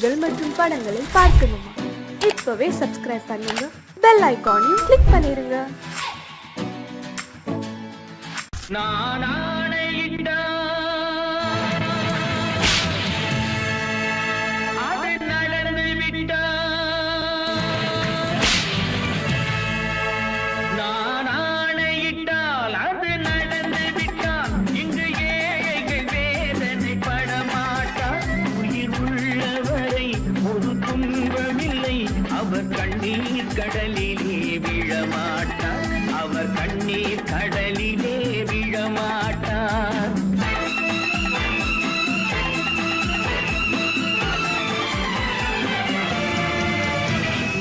நிகழ்ச்சிகள் மற்றும் படங்களை பார்க்கணுமா? இப்பவே சப்ஸ்கிரைப் பண்ணுங்க, பெல் ஐகானையும் கிளிக் பண்ணிருங்க. கடலிலே விழமாட்டார், அவர் கண்ணீர் கடலிலே விழமாட்டார்.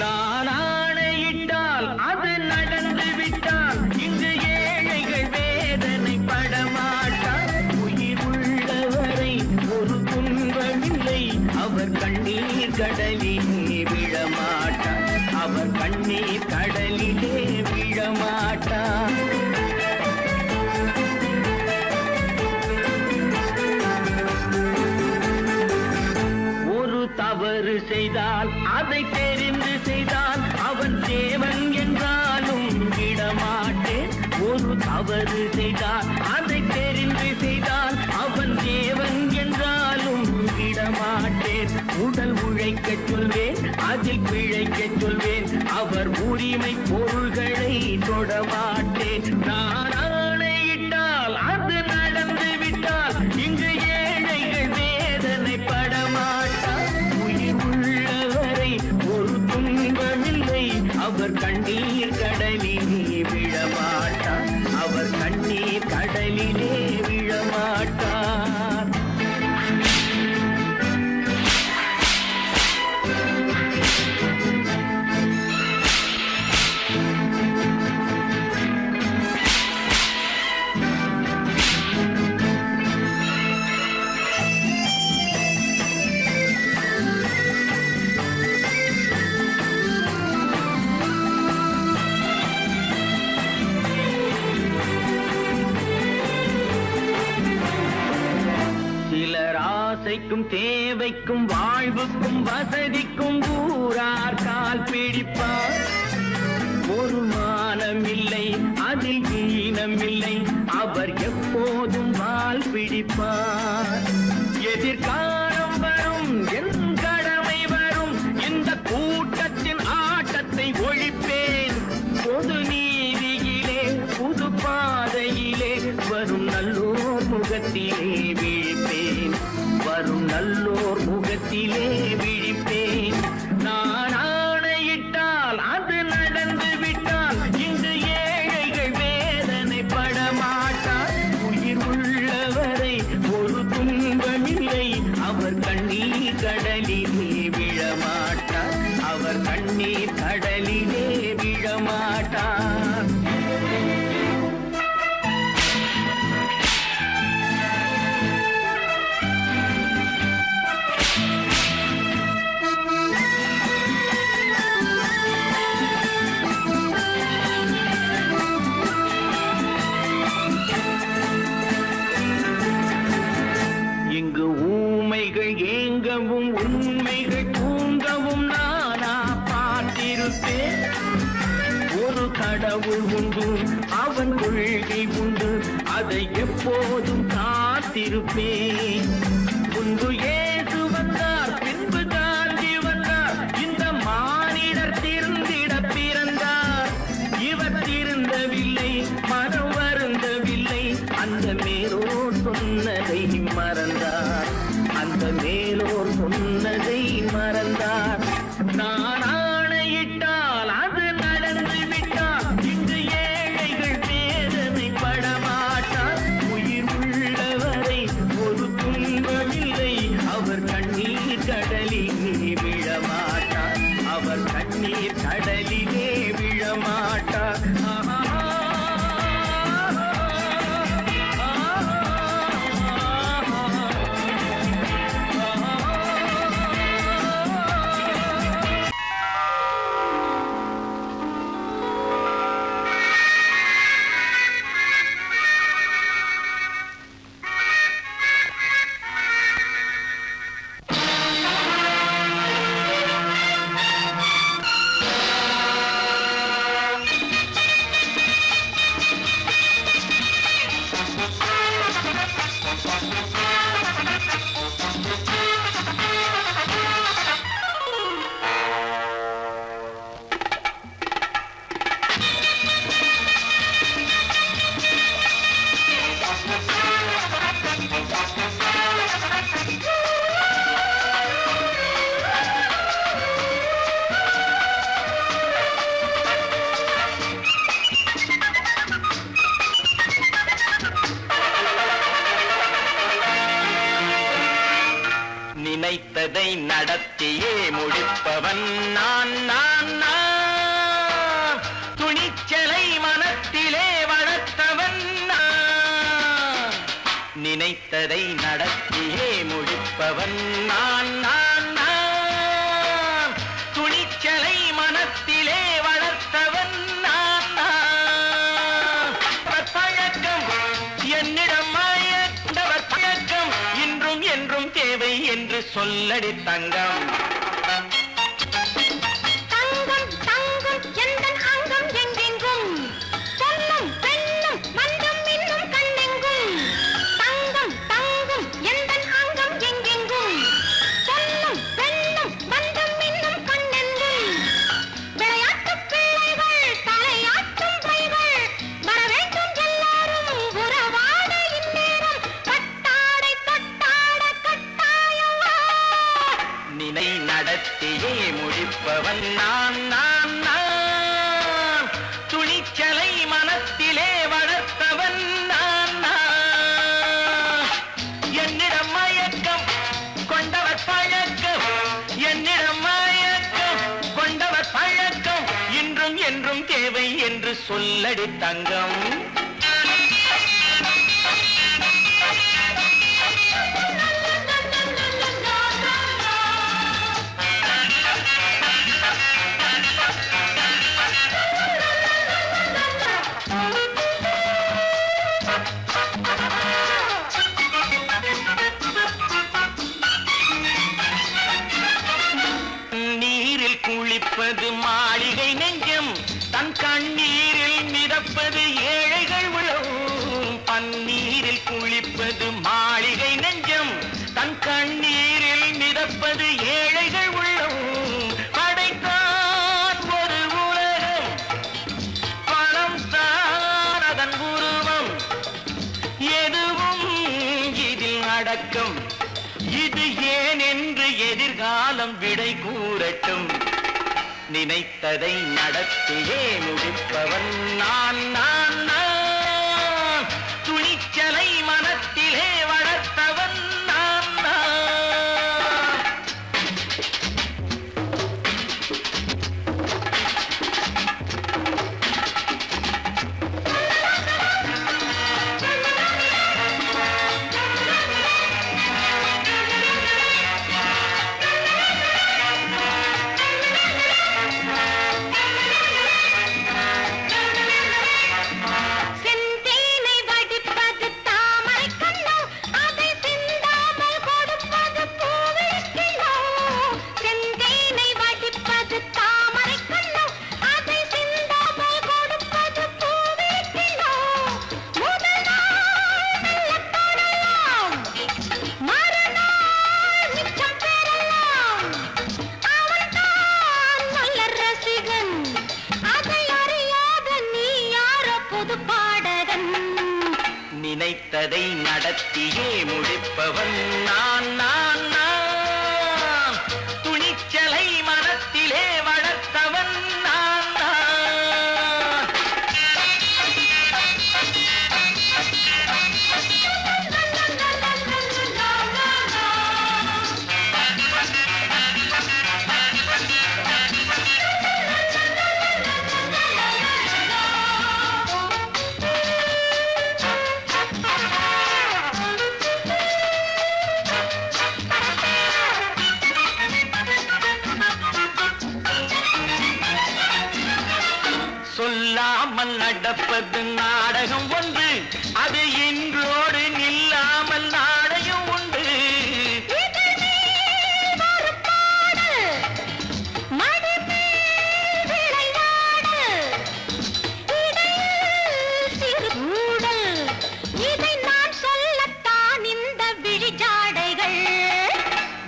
நான் ஆணையிட்டால் அது நடந்து விட்டால் இங்கு ஏழைகள் வேதனை படமாட்டார். உயிர் உள்ளவரை ஒரு துன்பமில்லை, அவர் கண்ணீர் கடலிலே விழமாட்டார், அவர் கண்ணீர் கடலிலே விழமாட்டார். ஒரு தவறு செய்தால் அதை தெரிந்து செய்தால் அவன் தேவன் என்றாலும் விடமாட்டேன். ஒரு தவறு செய்தால் அதை தெரிந்து செய்தால் அவன் தேவன் என்றாலும் விடமாட்டேன். உடல் உழைக்கச் சொல்வேன், அதில் பிழைக்கச் சொல்வேன், அவர் உரிமை பொருள்களை தொடமாட்டேன். நான் ஆணையிட்டால் அது நடந்து விட்டால் இங்கு ஏழைகள் வேதனை படமாட்டார். உயிர் உள்ளவரை ஒரு துன்பமில்லை, அவர் கண்ணீர் கடலிலே விழமாட்டார், அவர் கண்ணீர் கடலிலே விழமாட்டார். ஆசைக்கும் தேவைக்கும் வாழ்வுக்கும் வசதிக்கும் ஊரார் கால் பிடிப்பார். ஒரு மானமில்லை, அதில் ஈனமில்லை, அவர் எப்போதும் வால் பிடிப்பார். எதிர்காலம் வரும், என் கடமை வரும், இந்த கூட்டத்தின் ஆட்டத்தை ஒழிப்பேன். பொது நீதியிலே புது பாதையிலே வரும் நல்லோர் முகத்திலே விழிப்பேன், வரும் நல்லோர் முகத்திலே விழிப்பேன். நான் ஆணையிட்டால் அது நடந்து விட்டால் இங்கு ஏழைகள் வேதனை படமாட்டார். உயிர் உள்ளவரை ஒரு துன்பமில்லை, அவர் கண்ணீர் கடலிலே விழமாட்டார், அவர் கண்ணீர் கடலிலே விழமாட்டார். இங்கு ஊமைகள் ஏங்கவும் உண்மைகள் தூங்கவும் நானா பார்த்திருப்பேன். ஒரு கடவுள் உண்டு, அவன் கொள்கை உண்டு, அதை எப்போதும் காத்திருப்பேன். முன்பு இயேசு வந்தார், பின்பு காந்தி வந்தார், இந்த மானிடர் திருந்திட பிறந்தார். இவர் திருந்தவில்லை, மனம் வருந்தவில்லை, அந்த மேலோர் சொன்னதை மறந்தார், அந்த மேலோர் சொன்னதை மறந்தார். நான் ஆணையிட்டால் அது நடந்து விட்டால் இங்கு ஏழைகள் வேதனை படமாட்டார். உயிர் உள்ளவரை ஒரு துன்பமில்லை, அவர் கண்ணீர் கடலிலே விழமாட்டார், அவர் கண்ணீர் கடலிலே விழமாட்டார். நடத்தியே முடிப்பவன் நான் நான் நான் துணிச்சலை மனத்திலே வளர்த்தவன் நான் நினைத்ததை நடத்தியே முடிப்பவன் நான் நான் நான் துணிச்சலை மனத்திலே வளர்த்தவன் நான் நான் பழக்கம் என்னிடம் மாயவர் பழக்கம் இன்றும் என்றும் தேவை என்று சொல்லடி தங்கம் தங்கம் தங்கம் எந்தன் அங்கம் எங்கெங்கும் பொன்னும் பெண்ணும் மண்டும் இன்னும் கண்ணெங்கும் தங்கம் தங்கம் எந்தன் அங்கம் எங்கெங்கும் பொன்னும் பெண்ணும் மண்டும் இன்னும் கண்ணெங்கும் விளையாட்டு பிள்ளைகள் தலையாட்டும் பைகள் வர வேண்டும் எல்லாரும் உறவாட இந்நேரம் பட்டாடை தொட்டாட கட்டாயவா நினை நடத்தியே முடிப்பவன் நான் நான் நான் துணிச்சலை மனத்திலே வளர்த்தவன் நான் நான் என்னிடம் மயக்கம் கொண்டவர் பழக்கம் என்னிடம் மயக்கம் கொண்டவர் பழக்கம் இன்றும் என்றும் தேவை என்று சொல்லடி தங்கம் நீரில் குளிப்பது மாளிகை நெஞ்சம் தன் கண்ணீரில் மிதப்பது ஏழைகள் உழவும் பன்னீரில் குளிப்பது மாளிகை நெஞ்சம் தன் கண்ணீரில் மிதப்பது ஏழைகள் உள்ளவும் படைத்தான் ஒரு உலகம் பணம் தான் அதன் உருவம் எதுவும் இதில் அடக்கம் இது ஏன் என்று எதிர்காலம் விடை கூறட்டும் நினைத்ததை நடத்தியே முடிப்பவன் நான் நான் நான் துணிச்சலை மனத்திலே வளர்த்தவன் நான் நான் செந்தேனை வடிப்பது தாமரை கண்ணோ அதை சிந்தாமல் கொடுப்பது பூவிழிக்கிண்ணோ செந்தேனை வடிப்பது தாமரை கண்ணோ அதை சிந்தாமல் கொடுப்பது பூவிழிக்கிண்ணோ முதல் நாள் மெல்லத் தொடலாம் மறுநாள் மிச்சம் பெறலாம் அவன்தான் நல்ல ரசிகன் அதை அறியாத நீ யாரோ புது பாடகன் நினைத்ததை நடத்தியே முடிப்பவன் நான் நான் நான் துணிச்சலை மனத்திலே வளர்த்தவன் நான் நான் சொல்லாமல் நடப்பது நாடகம் ஒன்று அது இன்றோடு நில்லாமல் நாடையும் உண்டு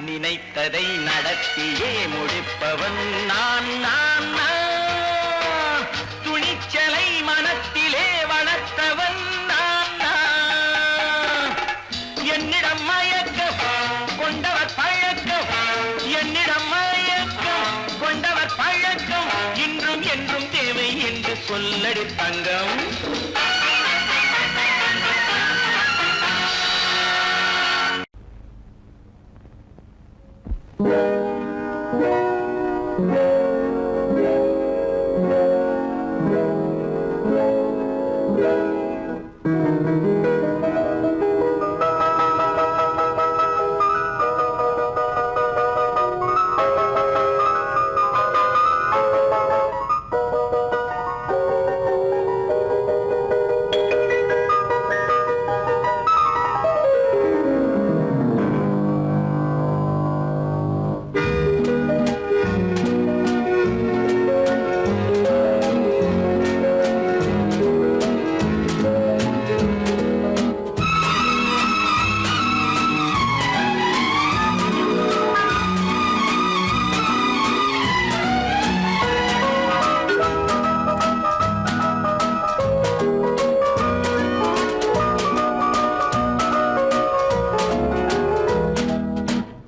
நினைத்ததை நடத்தியே முடிப்பவன் நான் நான் நான் துணிச்சலை மனத்திலே வளர்த்தவன் நான் நான் என்னிடம் மயக்கம் கொண்டவர் பழக்கம் என்னிடம் மயக்கம் கொண்டவர் பழக்கம் இன்றும் என்றும் தேவை என்று சொல்லடி தங்கம் Thank you.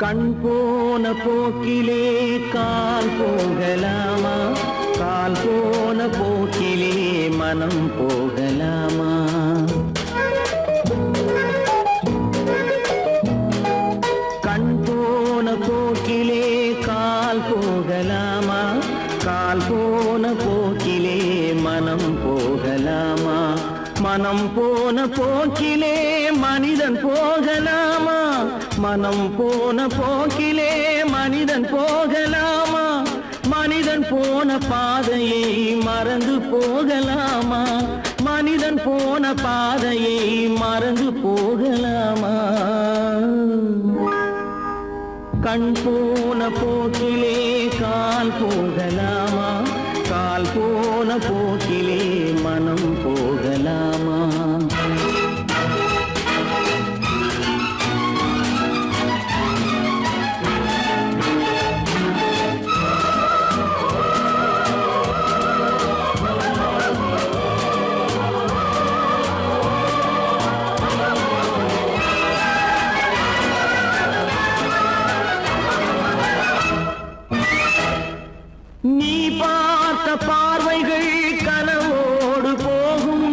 கண் போன போக்கிலே கால் போகலாமா, கால் போன போக்கிலே மனம் போகலாமா? கண் போன போக்கிலே கால் போகலாமா, கால் போன போக்கிலே மனம் போகலாமா? மனம் போன போக்கிலே மனிதன் போகலாமா, மனம் போன போக்கிலே மனிதன் போகலாமா? மனிதன் போன பாதையை மறந்து போகலாமா, மனிதன் போன பாதையை மறந்து போகலாமா? கண் போன போக்கிலே கால் போகலாமா, கால் போன போக்கிலே மனம் போகலாமா? நீ பார்த்த பார்வைகள் கனவோடு போகும்,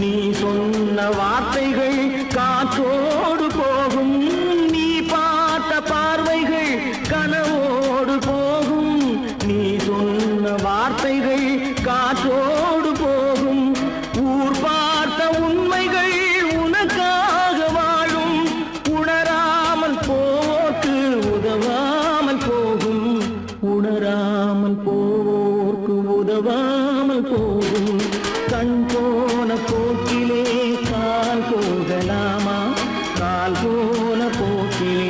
நீ சொன்ன வார்த்தைகள் காற்றோடு போகும். நீ பார்த்த பார்வைகள் கனவோடு போகும், நீ சொன்ன வார்த்தைகள் காற்றோடு போகும். ஊர் பார்த்த உண்மைகள் உனக்காக வாழும், உணராமல் போக்கு உதவாமல் போகும், உணராமல் போவோர்க்கு உதவாமல் போகும். கண் போன போக்கிலே கால் போகலாமா, கால் போன போக்கிலே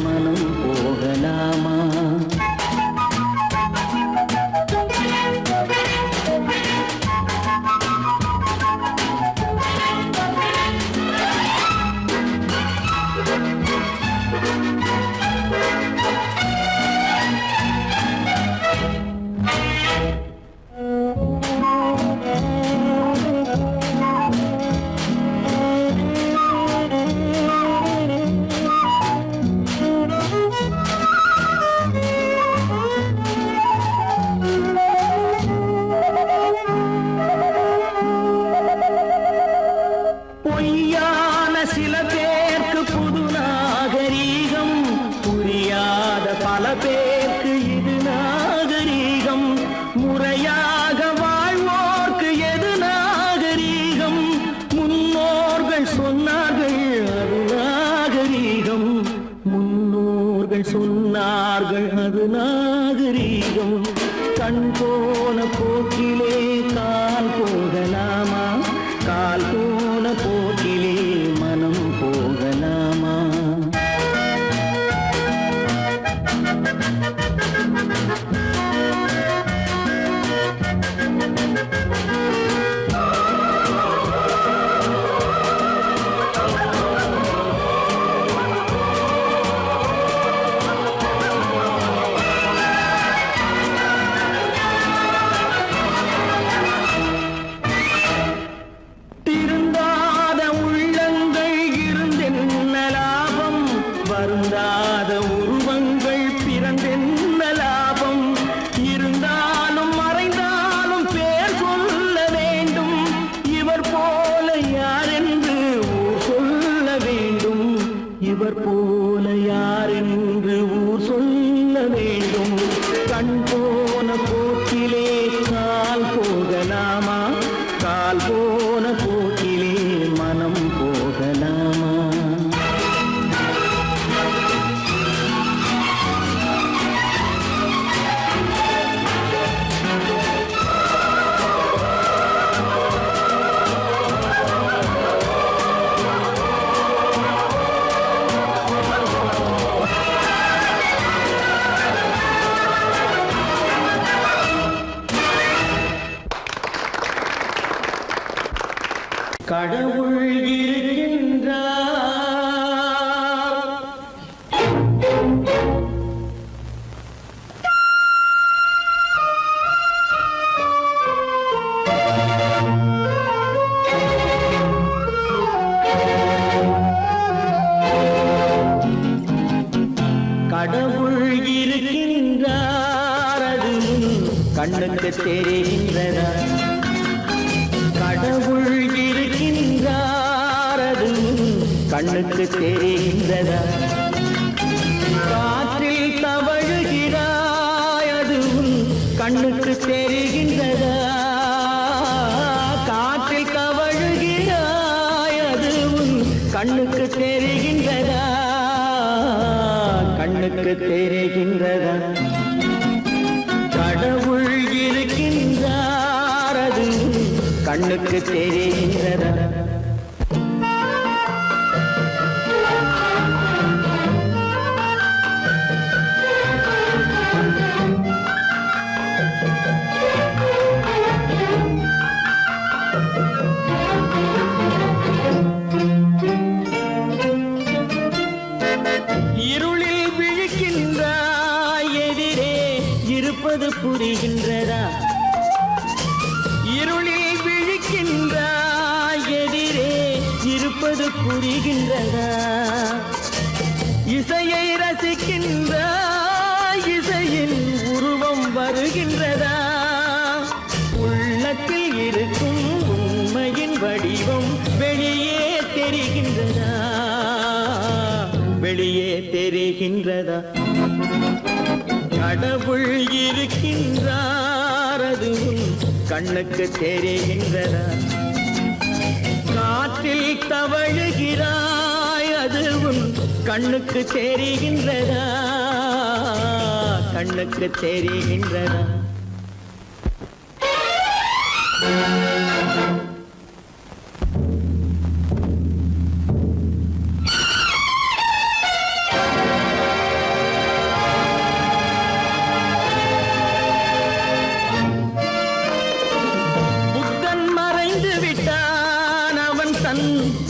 மனம் போகலாமா? பொய்யான சில பேருக்கு புது நாகரீகம், புரியாத பல பேருக்கு இது நாகரீகம். முறையாக வாழ்வோர்க்கு எது நாகரீகம்? முன்னோர்கள் சொன்னார்கள் அது நாகரீகம், முன்னோர்கள் சொன்னார்கள் அது நாகரீகம். கண் போன போக்கிலே கால் போகலாமா, கால் போன போக்கிலே மனம் போகலாமா? திருந்தாத கண் போன போக்கிலே கால் போகலாமா, கால் போன போக்கிலே மனம் போகலாமா? கடவுள் இருக்கின்றார். கடவுள் இருக்கின்றார், அது கண்ணுக்கு தெரிகின்றதா? கடவுள் இருக்கின்றார், அது கண்ணுக்கு தெரிகின்றதா? காற்றில் தவழுகிறாய், அது கண்ணுக்கு தெரிகின்றதா? காற்றில் தவழுகிறாய், அது கண்ணுக்கு தெரிகின்றதா? கண்ணுக்கு தெரிகின்றதா? கடவுள் இருக்கின்றார், அது கண்ணுக்கு தெரிகின்றதா? இருளில் விழிக்கின்றாய், எதிரே இருப்பது புரிகின்றதா? இருளில் விழிக்கின்றாய், எதிரே இருப்பது புரிகின்றதா? இசையை ரசிக்கின்றாய், இசையின் உருவம் வருகின்றதா? உள்ளத்தில் இருக்கும் உண்மையின் வடிவம் வெளியே தெரிகின்றதா? வெளியே தெரிகின்றதா? கடவுள் இருக்கின்றார், அது கண்ணுக்கு தெரிகின்றதா? காற்றில் தவழுகிறாய், அது கண்ணுக்கு தெரிகின்றதா? கண்ணுக்கு தெரிகின்றதா?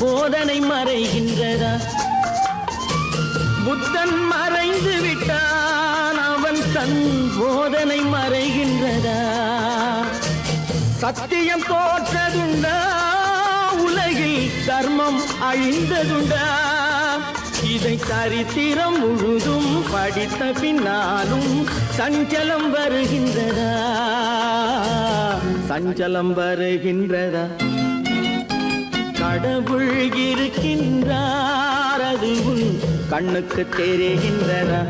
போதனை மறைகின்றதா? புத்தன் மறைந்து விட்டான், அவன் தன் போதனை மறைகின்றதா? சத்தியம் தோற்றதுண்டா? உலகில் தர்மம் அழிந்ததுண்டா? இதை சரித்திரம் முழுதும் படித்த பின்னாலும் சஞ்சலம் வருகின்றதா? சஞ்சலம் வருகின்றதா? கடவுள் இருக்கின்றார், அது கண்ணுக்கு தெரிகின்றதா?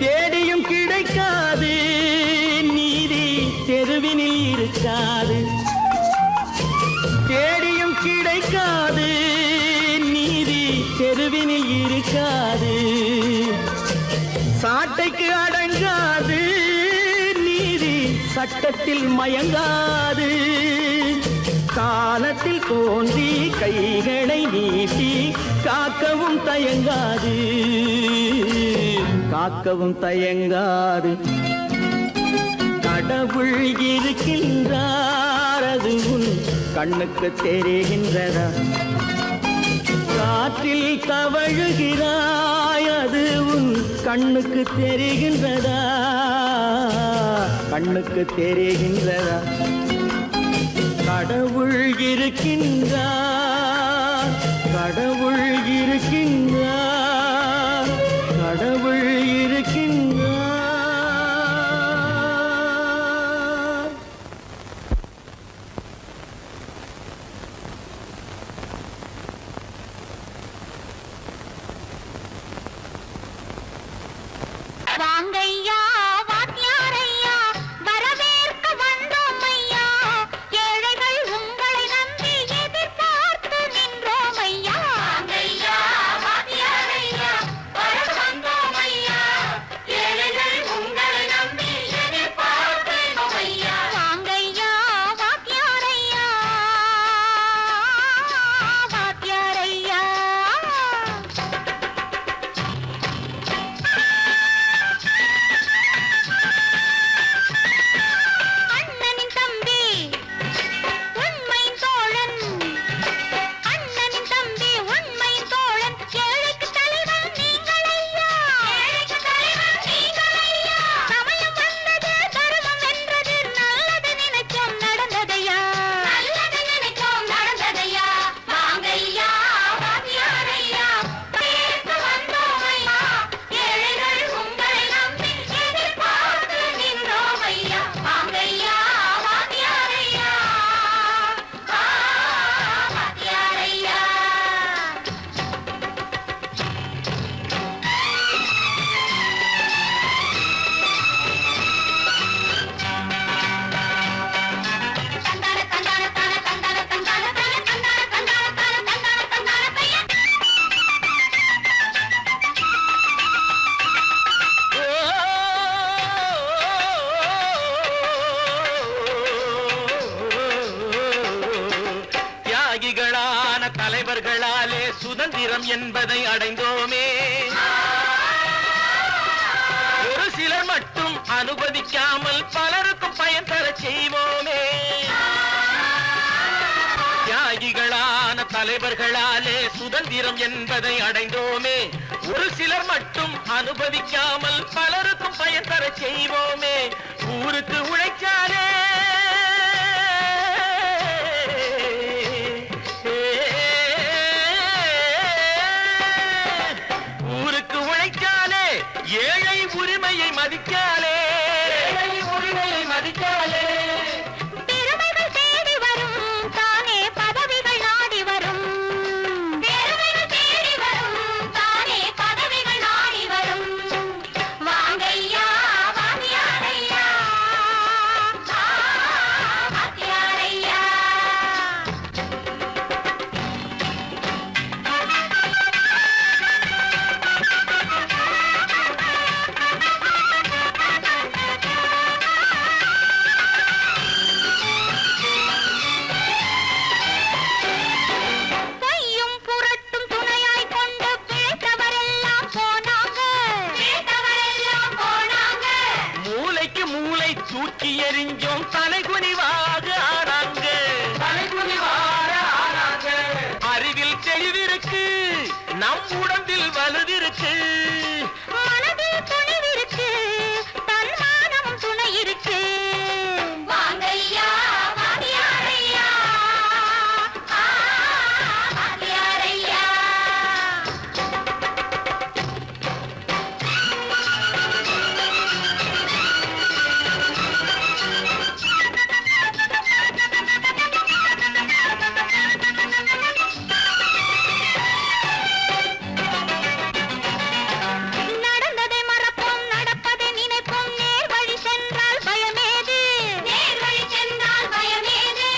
தேடியும் கிடைக்காது நீதி, தெருவினில் இருக்காது. தேடியும் கிடைக்காது நீதி, தெருவினில் இருக்காது. சாட்டைக்கு அடங்காது நீதி, சட்டத்தில் மயங்காது. காலத்தில் தோன்றி கைகளை நீட்டி காக்கவும் தயங்காது, காக்கவும் தயங்காது. கடவுள் இருக்கின்றார், அது கண்ணுக்கு தெரிகின்றதா? காற்றில் தவழுகிறாய், அது கண்ணுக்கு தெரிகின்றதா? கண்ணுக்கு தெரிகின்றதா? கடவுள் இருக்கின்றார், கடவுள் இருக்கின்றார். வாங்கையா வாத்தியாரையா வரவேற்க வந்தோம் ஐயா ஏழைகள் உங்களை நம்பி எதிர்பார்த்து நின்றோம் ஐயா வாங்கையா வாத்தியாரையா வர வந்தோம் ஐயா ஏழைகள் உங்களை நம்பி எதிர்பார்த்து நின்றோம் ஐயா வாங்கையா வாத்தியாரையா வாத்தியாரையா அண்ணனின் தம்பி உண்மையின் தோழன் அண்ணனின் தம்பி உண்மையின் தோழன் ஏழைக்கு தலைவன் நீங்கள் ஐயா ஏழைக்கு தலைவன் நீங்கள் ஐயா சமயம் வந்தது தர்மம் வென்றது நல்லது நினைச்சோம் நடந்ததையா நல்லது நினைச்சோம் நடந்ததையா வாங்கையா வாத்தியாரையா பேச வந்தோம் ஐயா ஏழைகள் உங்களை நம்பி எதிர்பார்த்து நின்றோம் ஐயா வாங்கையா வாத்தியாரையா வாத்தியாரையா தந்தான தந்தான தான தந்தான தந்தான பைய தந்தான தந்தான தான தந்தான தந்தான பைய தியாகிகளான தலைவர்களாலே சுதந்திரம் என்பதை அடைந்தோமே ஒரு சிலர் மட்டும் அனுமதிக்காமல் பலருக்கும் பயன் தர செய்வோமே தியாகிகளான தலைவர்களாலே சுதந்திரம் என்பதை அடைந்தோமே ஒரு சிலர் மட்டும் அனுமதிக்காமல் பலருக்கும் பயன் தர செய்வோமே ஊருக்கு உழைச்சாலே ஊருக்கு உழைச்சாலே ஏழை உரிமையை மதிக்காலே உரிமையை மதிக்காலே பெருமைகள் தேடி வரும் தானே பதவிகள் நாடி வரும் பெருமைகள் தேடி வரும் தானே பதவிகள் நாடி வரும் வாங்கையா வாத்தியாரையா வாத்தியாரையா பொய்யும் புரட்டும் துணையாய் கொண்டு பிழைத்தவரெல்லாம் போனாங்க பிழைத்தவரெல்லாம் போனாங்க மூளைக்கு மூளை தூக்கி எறிஞ்சோம் தலைகுனிவாக ஆனாங்க அறிவில் தெளிவிருக்கு நம் உடம்பில் வலுவிருக்கு மனதில் துணிவிருக்கு தன்மானமும் துணை இருக்கு வாங்கையா வாத்தியாரையா வாத்தியாரையா நடந்ததை மறப்போம் நடப்பதை நினைப்போம் நேர் வழி சென்றால் பயமேது நேர் வழி சென்றால் பயமேது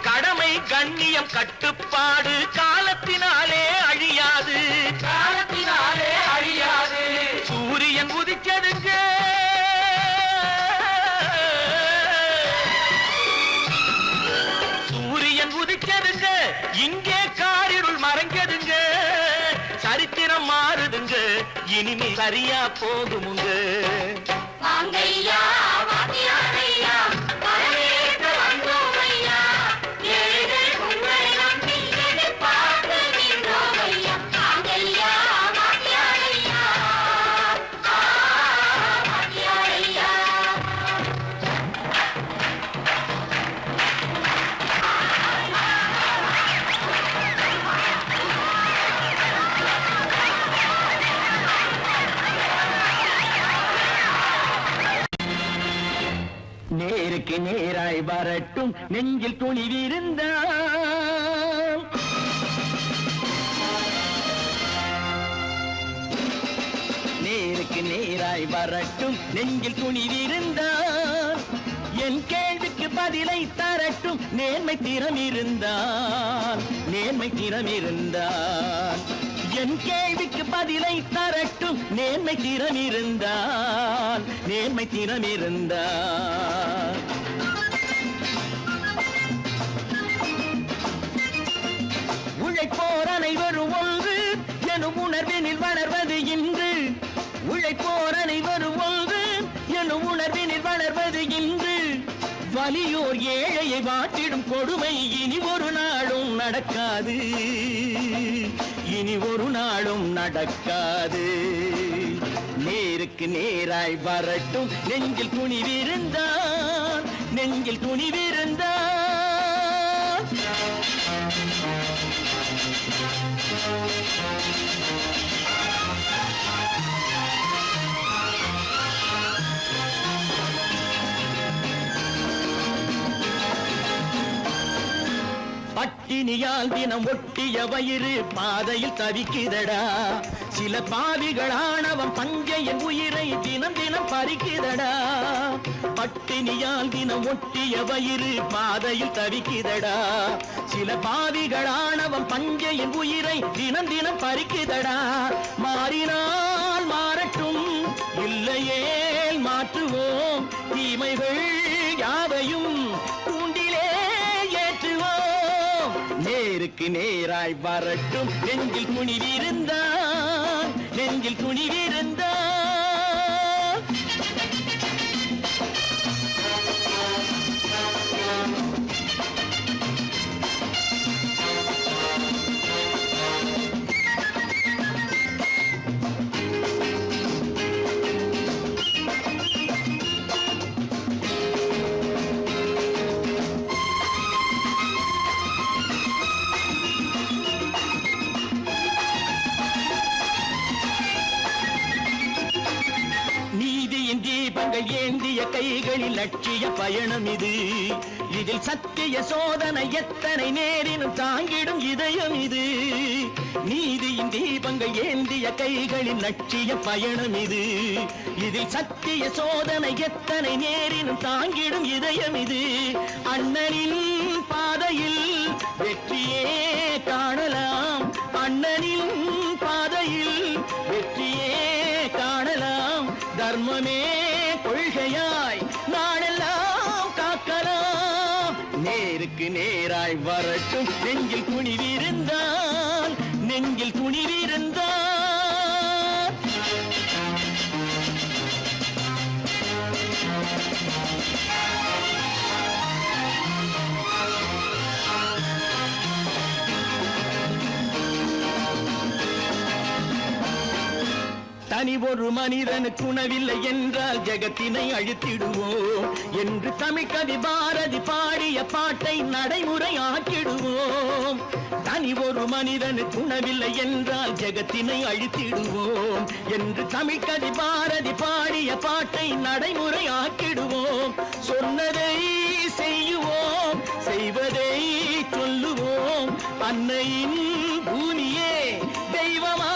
கடமை கண்ணியம் கட்டுப்பாடு காலத்தினாலே அழியாது சூரியன் உதிச்சதுங்க சூரியன் உதிச்சதுங்க இங்கே காரிருள் மறைஞ்சதுங்க சரித்திரம் மாறுதுங்க இனிமே சரியா போகுமுங்க வாங்கையா வாத்தியாரையா வரவேற்க வந்தோம் ஐயா ஏழைகள் உங்களை நம்பி எதிர்பார்த்து நின்றோம் ஐயா வாங்கையா வாத்தியாரையா வாத்தியாரையா நேருக்கு நேராய் வரட்டும் நெஞ்சில் துணிவிருந்தால் நேருக்கு நேராய் நேராய் வரட்டும் நெஞ்சில் துணிவிருந்தால் என் கேள்விக்கு பதிலை தரட்டும் நேர்மை திறம் இருந்தால் என் கேள்விக்கு பதிலை தரட்டும் நேர்மை திறம் இருந்தால் உழைப்போர் அனைவரும் ஒன்று எனும் உணர்வினில் வளர்வது இன்று உழைப்போர் அனைவரும் ஒன்று எனும் உணர்வினில் வளர்வது இன்று வலியோர் ஏழையை வாட்டிடும் கொடுமை இனி ஒரு நாளும் நடக்காது நேருக்கு நேராய் வரட்டும் நெஞ்சில் துணிவிருந்தான் பட்டினியால் தினம் ஒட்டிய வயிறு பாதையில் தவிக்குதடா சில பாவிகளானவன் பஞ்சையின் உயிரை தினம் தினம் பறிக்குதடா பட்டினியால் தினம் ஒட்டிய வயிறு பாதையில் தவிக்குதடா சில பாவிகளானவன் பஞ்சையின் உயிரை தினம் தினம் பறிக்குதடா மாறினால் மாறட்டும் இல்லையே மாற்றுவோம் தீமைகள் யாவையும் நேருக்கு நேராய் வரட்டும் நெஞ்சில் துணிவிருந்தான் தீபங்கள் ஏந்திய கைகளில் லட்சிய பயணம் இது இதில் சத்திய சோதனை எத்தனை நேரினும் தாங்கிடும் இதயம் இது நீதியின் தீபங்கள் ஏந்திய கைகளில் லட்சிய பயணம் இது இதில் சத்திய சோதனை எத்தனை நேரினும் தாங்கிடும் இதயம் இது அண்ணனின் பாதையில் வெற்றியே காணலாம் அண்ணனின் பாதையில் வெற்றியே காணலாம் தர்மமே கொள்கையாய் நாடெல்லாம் காக்கலாம் நேருக்கு நேராய் வரட்டும் நெஞ்சில் துணிவிருந்தான் தனி ஒரு மனிதனுக்கு உணவில்லை என்றால் ஜெகத்தினை அழித்திடுவோம் என்று தமிழ்கவி பாரதி பாடிய பாட்டை நடைமுறையாக்கிடுவோம் தனி ஒரு மனிதனுக்கு உணவில்லை என்றால் ஜெகத்தினை அழித்திடுவோம் என்று தமிழ்கவி பாரதி பாடிய பாட்டை நடைமுறையாக்கிடுவோம் சொன்னதை செய்யுவோம் செய்வதை சொல்லுவோம் அன்னையின் பூமியே தெய்வமா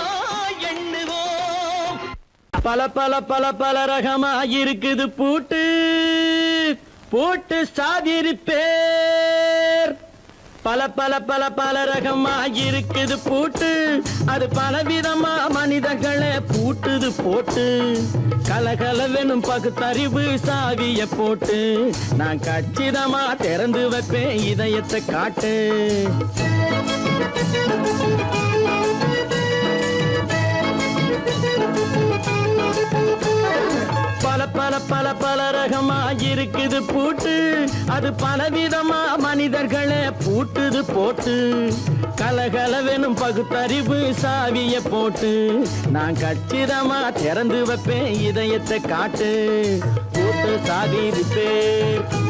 எண்ணுவோம் பல பல பல பல ரகமா இருக்குது பூட்டு பூட்டு சாதிருப்பேர் பல பல பல பல ரகமா இருக்குது பூட்டு அது பலவிதமா மனிதர்களை பூட்டுது போட்டு கலகலவெனும் பகுத்தறிவு சாவிய போட்டு நான் கச்சிதமா திறந்து வைப்பேன் இதயத்தை காட்டு பல பல பல பல ரகமா இருக்குது பூட்டு அது பலவிதமா மனிதர்களை பூட்டுது போட்டு கலகலவெனும் பகுத்தறிவு சாவிய போட்டு நான் கச்சிதமா திறந்து வைப்பேன் இதயத்தை காட்டு பூட்டு சாதிருப்பேன்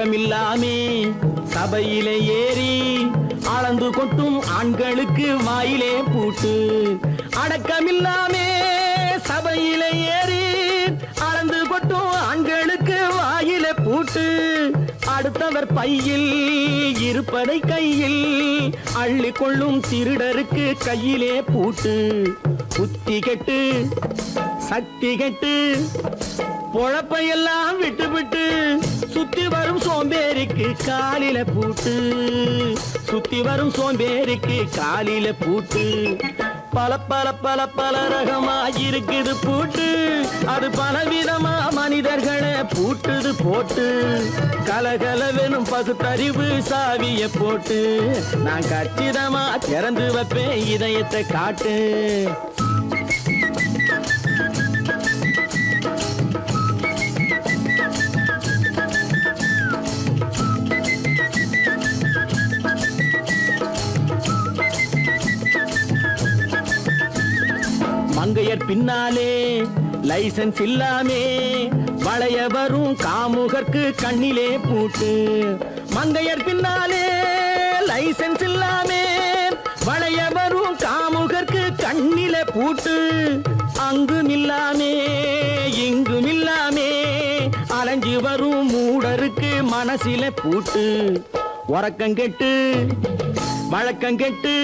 அடக்கமில்லாமே சபையிலே ஏறி அளந்து கொட்டும் ஆண்களுக்கு வாயிலே பூட்டு. அடக்கமில்லாமே சபையிலே ஏறி அளந்து கொட்டும் ஆண்களுக்கு வாயிலே பூட்டு. அடுத்தவர் பையில் இருப்பதை கையில் அள்ளி கொள்ளும் திருடருக்கு கையிலே பூட்டு. புத்தி கெட்டு சக்தி கெட்டு பொழப்பையெல்லாம் விட்டு விட்டு சுத்தி வரும் சோம்பேறிக்கு காலில பூட்டு. சுத்தி வரும் சோம்பேறிக்கு காலில பூட்டு. பல பல பல பல ரகமா இருக்குது பூட்டு. அது பலவிதமா மனிதர்களை பூட்டுது போட்டு. கலகலவெனும் பகுத்தறிவு சாவிய போட்டு நான் கச்சிதமா திறந்து வைப்பேன் இதயத்தை காட்டு. மங்கையர் பின்னாலே லைசன்ஸ் இல்லாமே வளைய வரும் காமுகர்க்கு கண்ணிலே பூட்டு. மங்கையர் பின்னாலே லைசன்ஸ் இல்லாமே வளைய வரும் காமுகர்க்கு கண்ணிலே பூட்டு. அங்கும் இல்லாமே இங்கும் இல்லாமே அலைஞ்சு வரும் மூடருக்கு மனசிலே பூட்டு. உறக்கங்கெட்டு வழக்கங்கெட்டு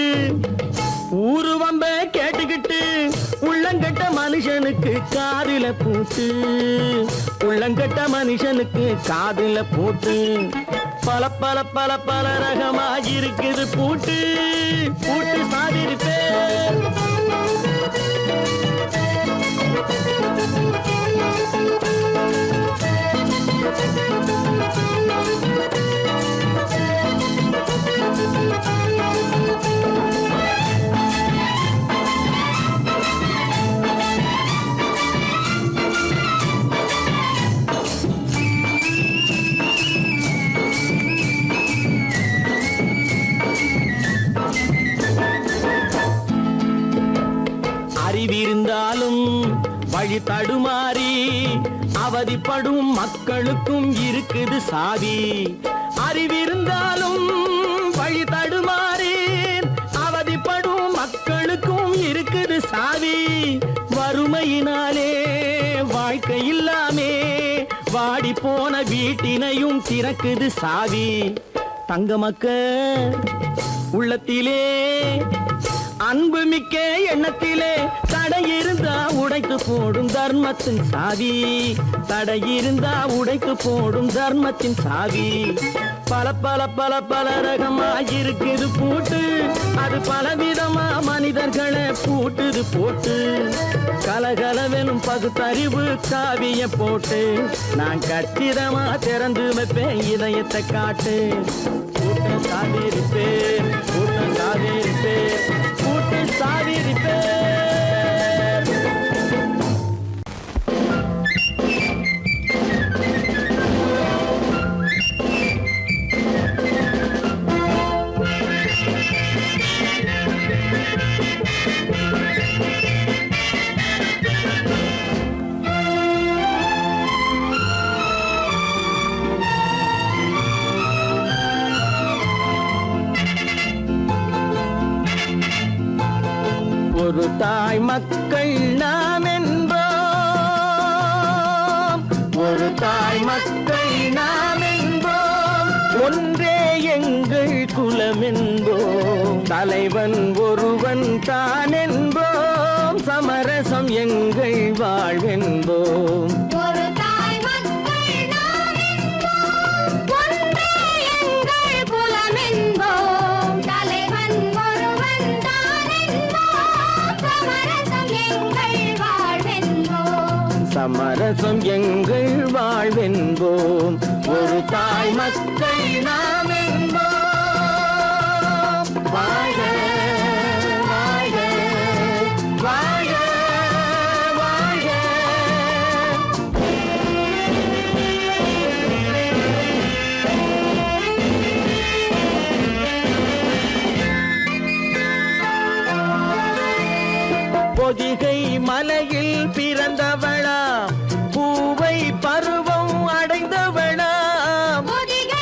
ஊரு வம்ப கேட்டுக்கிட்டு உள்ளங்கட்ட மனுஷனுக்கு காதில பூட்டு. உள்ளங்கட்ட மனுஷனுக்கு காதில பூட்டு. பல பல பல பல ரகமா இருக்குது பூட்டு. பூட்டு சாதிருப்பே அறிவிருந்தாலும் வழி தடுமாறி அவதிப்படும் மக்களுக்கும் இருக்குது சாவி. அறிவிருந்தாலும் வழி தடுமாறி அவதிப்படும் மக்களுக்கும் இருக்குது சாவி. வறுமையினாலே வாழ்க்கை இல்லாமே வாடி போன வீட்டினையும் திறக்குது சாவி. தங்க மக்க உள்ளத்திலே அன்பு மிக்க எண்ணத்திலே தடை இருந்தா உடைத்து போடும் தர்மத்தின் சாவி. தடை இருந்தா உடைத்து போடும் தர்மத்தின் சாவி. பல பல பல பல ரகமா இருக்குது பூட்டு. அது பலவிதமா மனிதர்களை பூட்டுது போட்டு. கலகலவெனும் பகுத்தறிவு சாவிய போட்டு நான் கச்சிதமா திறந்து வைப்பேன் இதயத்தை காட்டு. கூட்டம் சாதிருப்பேன் கூட்டம் சாதிருப்பேன் கூட்டம் சாதிருப்பேன். ஒரு தாய் மக்கள் நாம் என்போம். ஒரு தாய் மக்கள் நாம் என்போம். ஒன்றே எங்கள் குலம் என்போம். தலைவன் ஒருவன் தான் என்போம். சமரசம் எங்கள் வாழ்வென்போம். ஒரு தாய் மக்கள் நாம் என்போம். ஒன்றே எங்கள் குலம் என்போம். தலைவன் ஒருவன் தான் என்போம். சமரசம் எங்கள் வாழ்வென்போம். சமரசம் எங்கள் வாழ்வென்போம். ஒரு தாய் மக்கள் நாம் என்போம். வாழ்க வாழ்க வாழ்க வாழ்க. பொதிகை மலையில் பிறந்தவளா பூவை பருவம் அடைந்தவளா. பொதிகை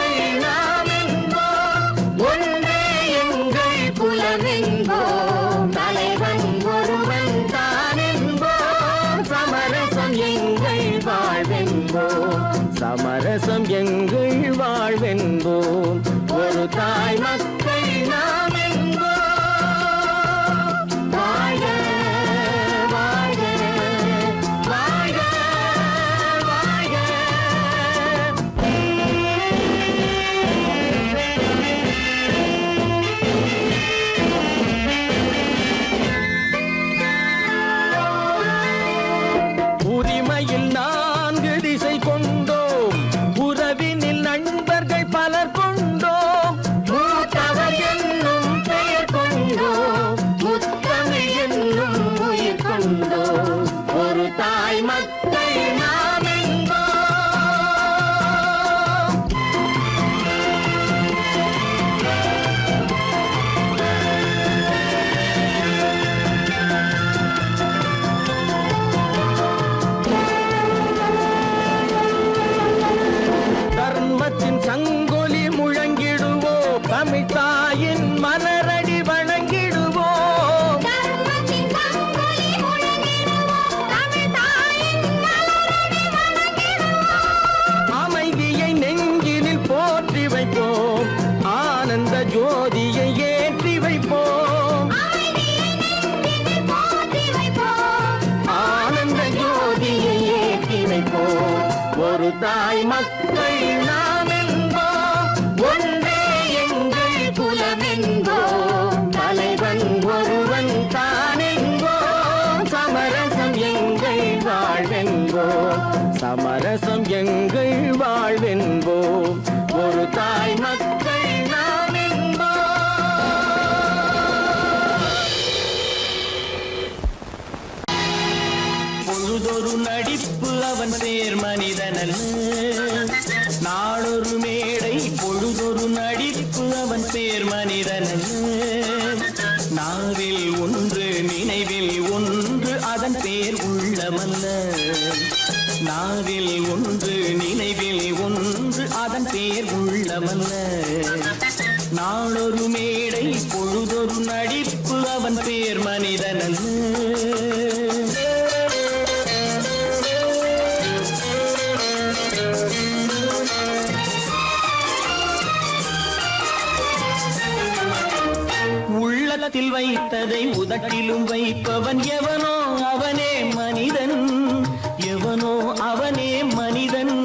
மக்கள் நாம் என்போம், ஒன்றே எங்கள் குலம் என்போம், தலைவன் ஒருவன் தான் என்போம், சமரசம் எங்கள் வாழ்வென்போம், சமரசம் எங்கள் வாழ்வென்போம், ஒரு தாய் மக்கள் நாம் என்போம். வாழ்க வாழ்க வாழ்க வாழ்க. உரிமையில் 4 திசை கொண்டோம், உறவினில் நண்பர்கள் பலர் கொண்டோம், மூத்தவர் என்னும் பெயர் கொண்டோம், முத்தமிழ் என்னும் உயிர் கொண்டோம், ஒரு தாய் மக்கள் நாம் என்போம். தர்மத்தின் சங்கொலி முழங்கிடுவோம், தமிழ் தாயின் மலரடி வணங்கிடுவோம், தர்மத்தின் சங்கொலி முழங்கிடுவோம், தமிழ் தாயின் மலரடி வணங்கிடுவோம். அமைதியை நெஞ்சினில் போற்றி வைப்போம், ஆனந்த ஜோதியை ஏற்றி வைப்போம், அமைதியை நெஞ்சினில் போற்றி வைப்போம், ஆனந்த ஜோதியை ஏற்றி வைப்போம், ஒரு தாய் மக்கள் நாம் என்போம், ஒன்றே எங்கள் குலம் என்போம், தலைவன் ஒருவன் தான் என்போம், சமரசம் எங்கள் வாழ்வென்போம், சமரசம் எங்கள் வாழ்வென்போம், ஒரு தாய் மக்கள் நாம் என்போம். பொழுதொரு நடிப்பு அவன் பேர் மனிதனல்ல, நாளொரு மேடை பொழுதொரு நடிப்பு அவன் பேர் மனிதனல்ல, நாவில் ஒன்று நினைவில் ஒன்று அதன் பேர் உள்ளமல்ல, நாவில் ஒன்று நினைவில் ஒன்று அதன் பேர் உள்ளமல்ல, நாளொரு மேடை பொழுதொரு நடிப்பு அவன் பேர் மனிதனல்ல. உள்ளத்தில் வைத்ததை உதட்டிலும் வைப்பவன் எவனோ அவனே மனிதன், எவனோ அவனே மனிதன்.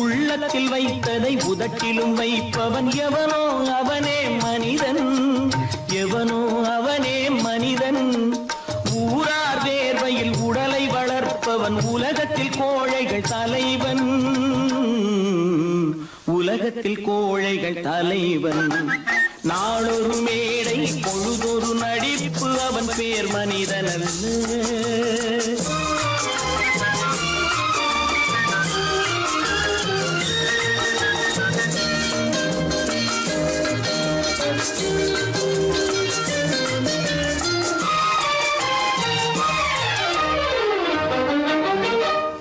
உள்ளத்தில் வைத்ததை உதட்டிலும் வைப்பவன் எவனோ அவனே மனிதன், எவனோ அவனே மனிதன். ஊரார் வேர்வையில் உடலை வளர்ப்பவன் உலகத்தில் கோழைகள் தலைவன், உலகத்தில் கோழைகள் தலைவன். நாளொரு மேடை பொழுதொரு நடிப்பு அவன் பேர் மனிதனல்ல.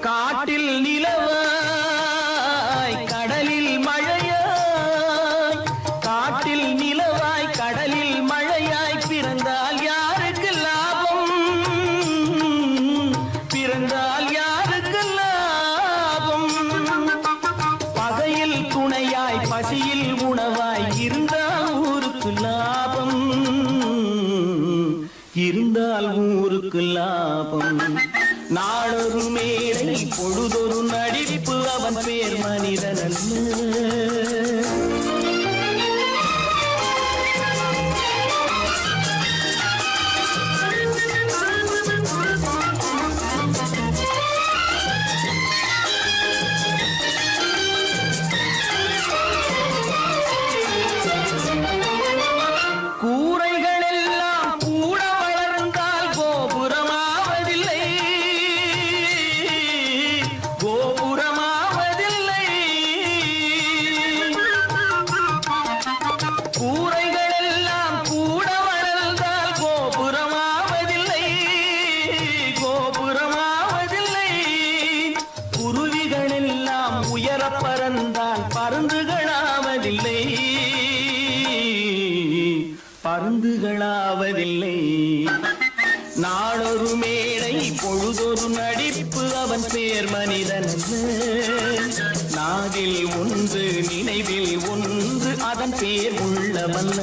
காட்டில் நிலவாய் கடலில் மழையாய், காட்டில் நிலவாய் கடலில் மழையாய் பிறந்தால் யாருக்கு லாபம், பிறந்தால் யாருக்கு லாபம். பகையில் துணையாய் பசியில் உணவாய் இருந்தால் ஊருக்கு லாபம், இருந்தால் ஊருக்கு லாபம். நாளொரு மேடை பொழுதொரு நடிப்பு அவன் பேர் மனிதனல்ல. கூரைகள் எல்லாம் கூட வளர்ந்தால் கோபுரமாவதில்லை, கோபுரமாவதில்லை. இருந்தால் பருந்துகளாவதில்லை, பருந்துகளாவதில்லை. நாளொரு மேடை பொழுதொரு நடிப்பு அவன் பேர் மனிதன் நாவில் ஒன்று நினைவில் ஒன்று அதன் பேர் உள்ளவல்ல.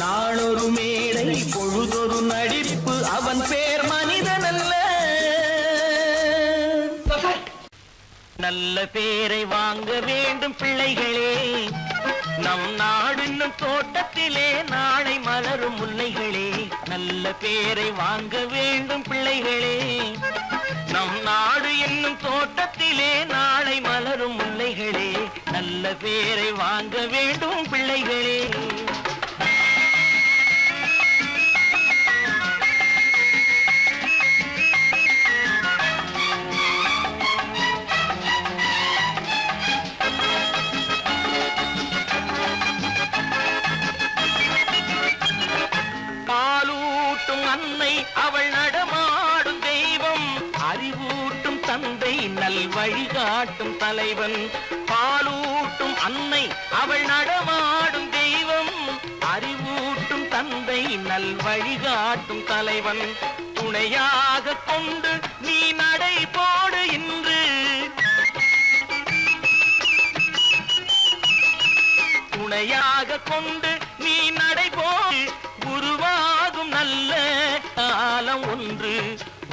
நாளொரு மேடை பொழுதொரு நடிப்பு அவன் பேர் மனிதன் அல்ல. நல்ல பேரை வாங்க வேண்டும் பிள்ளைகளே, நம் நாடு இன்னும் தோட்டத்திலே நாளை மலரும் முல்லைகளே. நல்ல பேரை வாங்க வேண்டும் பிள்ளைகளே, நம் நாடு என்னும் தோட்டத்திலே நாளை மலரும் முல்லைகளே. நல்ல பேரை வாங்க வேண்டும் பிள்ளைகளே. அன்னை அவள் நடமாடும் தெய்வம், அறிவூட்டும் தந்தை நல் வழிகாட்டும் தலைவன். பாலூட்டும் அன்னை அவள் நடமாடும் தெய்வம், அறிவூட்டும் தந்தை நல் வழிகாட்டும் தலைவன். துணையாக கொண்டு நீ நடை போடு இன்று, துணையாக கொண்டு நீ நடை போடு. உருவாகும் நல்ல காலம் ஒன்று,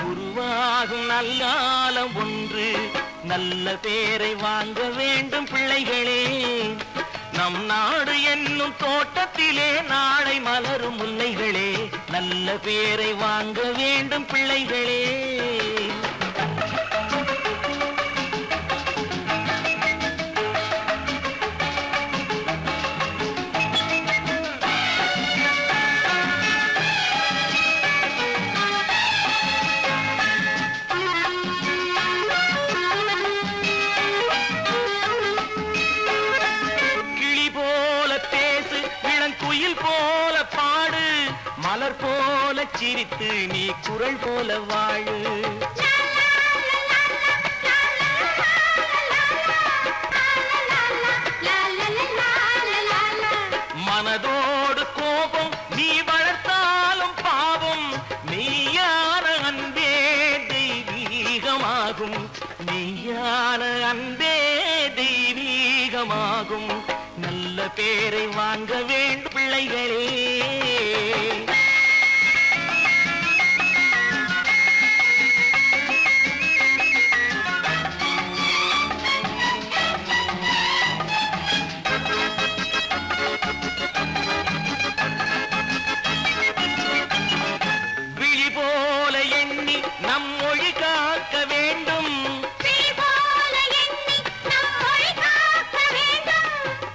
உருவாகும் நல்ல காலம் ஒன்று. நல்ல பேரை வாங்க வேண்டும் பிள்ளைகளே, நம் நாடு என்னும் தோட்டத்திலே நாளை மலரும் முல்லைகளே. நல்ல பேரை வாங்க வேண்டும் பிள்ளைகளே. போல பாடு, மலர் போல சிரித்து நீ குரல் போல வாழு. மனதோடு கோபம் நீ வளர்த்தாலும் பாவம், மெய்யான அன்பே தெய்வீகமாகும், மெய்யான அன்பே தெய்வீகமாகும். நல்ல பேரை வாங்க வேண்டும் பிள்ளைகளே. விழி போல எண்ணி நம் மொழி காக்க வேண்டும்,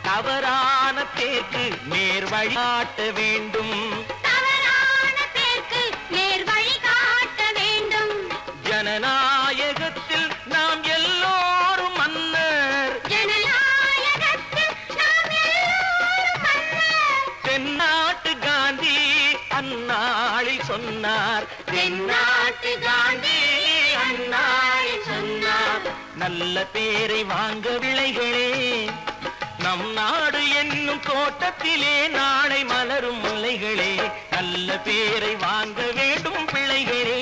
தவறான பேருக்கு நேர் வழிகாட்ட வேண்டும், தவறான பேருக்கு நேர் வழிகாட்ட வேண்டும். ஜனநாயகத்தில் நாம் எல்லோரும் மன்னர், ஜனநாயகத்தில் நாம் எல்லோரும் மன்னர். தென்னாட்டு காந்தி அந்நாளில் சொன்னார், தென்னாட்டு காந்தி அந்நாளில் சொன்னார். நல்ல பேரை வாங்க பிள்ளைகளே, நம் நாடு என்னும் தோட்டத்திலே நாளை மலரும் முல்லைகளே. நல்ல பேரை வாங்க வேண்டும் பிள்ளைகளே.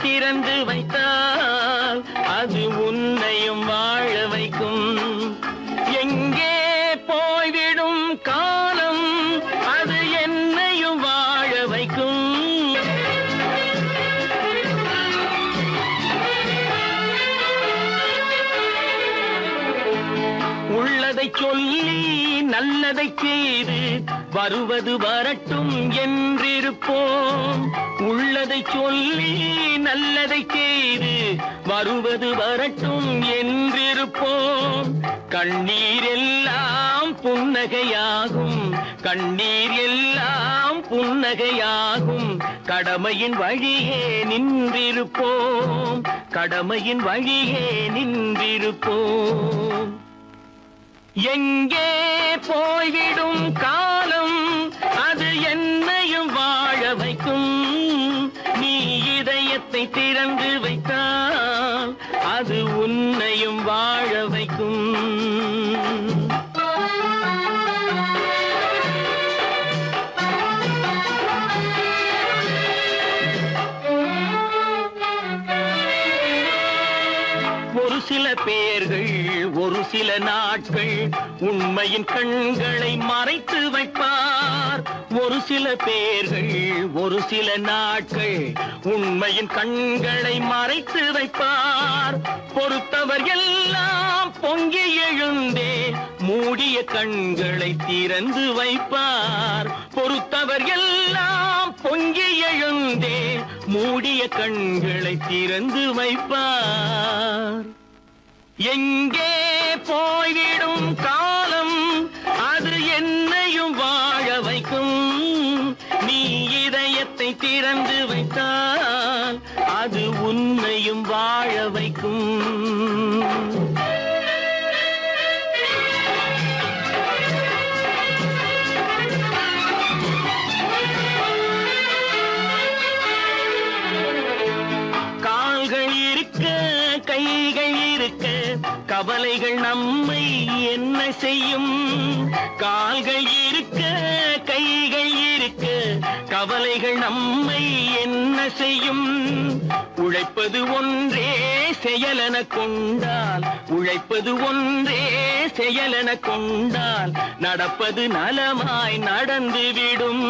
திறந்து வைத்தால் அது உன்னையும் வாழ வைக்கும். எங்கே போய்விடும் காலம் அது என்னையும் வாழ வைக்கும். உள்ளதை சொல்லி நல்லதை செய்து வருவது வரட்டும் என்றிருப்போம். உள்ளதை சொல்லி நல்லதை செய்து வருவது வரட்டும் என்றிருப்போம். கண்ணீர் எல்லாம் புன்னகையாகும், கண்ணீர் எல்லாம் புன்னகையாகும். கடமையின் வழியே நின்றிருப்போம், கடமையின் வழியே நின்றிருப்போம். எங்கே போய்விடும் காலம் அது என்னையும் வாழ வைக்கும். நீ இதயத்தை திறந்து வைத்தால் அது உன்னையும் வாழ வைக்கும். ஒரு சில பேர்கள் ஒரு சில நாட்கள் உண்மையின் கண்களை மறைத்து வைப்பார். ஒரு சில பேர்கள் ஒரு சில நாட்கள் உண்மையின் கண்களை மறைத்து வைப்பார். பொறுத்தவர் எல்லாம் பொங்கி எழுந்தே மூடிய கண்களை திறந்து வைப்பார். பொறுத்தவர் எல்லாம் பொங்கி எழுந்தே மூடிய கண்களை திறந்து வைப்பார். எங்கே போய்விடும் காலம் அது என்னையும் வாழ வைக்கும். நீ இதயத்தை திறந்து வைத்தால் அது உன்னையும் வாழ வைக்கும். கால்கள் இருக்க கைகள் இருக்க கவலைகள் நம்மை என்ன செய்யும். கால்கள் இருக்க கைகள் இருக்க கவலைகள் நம்மை என்ன செய்யும். உழைப்பது ஒன்றே செயலென கொண்டால், உழைப்பது ஒன்றே செயலென கொண்டால் நடப்பது நலமாய் நடந்துவிடும்,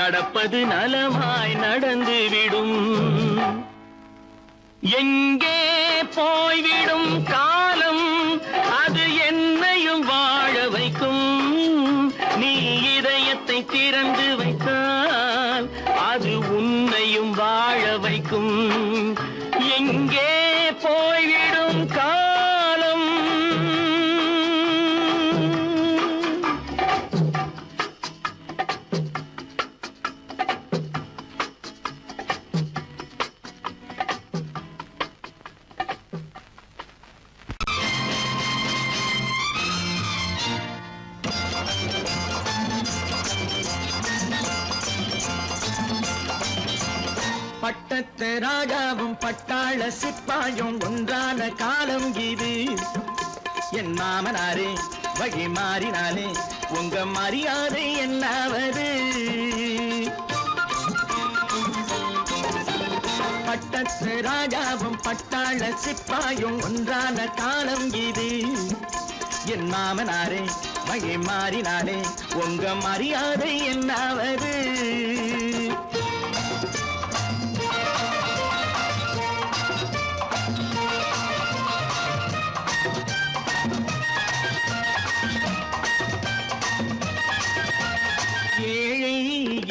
நடப்பது நலமாய் நடந்துவிடும். எங்கே போய்விடும் காலம் அது என்னையும் வாழ வைக்கும். நீ இதயத்தை திறந்து வைத்தால் அது உன்னையும் வாழ வைக்கும். எங்கே போய்விடும் காலம். பட்டத்து ராஜாவும் பட்டாள சிப்பாயும் ஒன்றான காலம் இது. என் மாமனாரே வழி மாறினாலே உங்க மரியாதை என்னாவது. பட்டத்து ராஜாவும் பட்டாள சிப்பாயும் ஒன்றான காலம் இது. என் மாமனாரே வழி மாறினாலே உங்க மரியாதை என்னாவது. ஏழை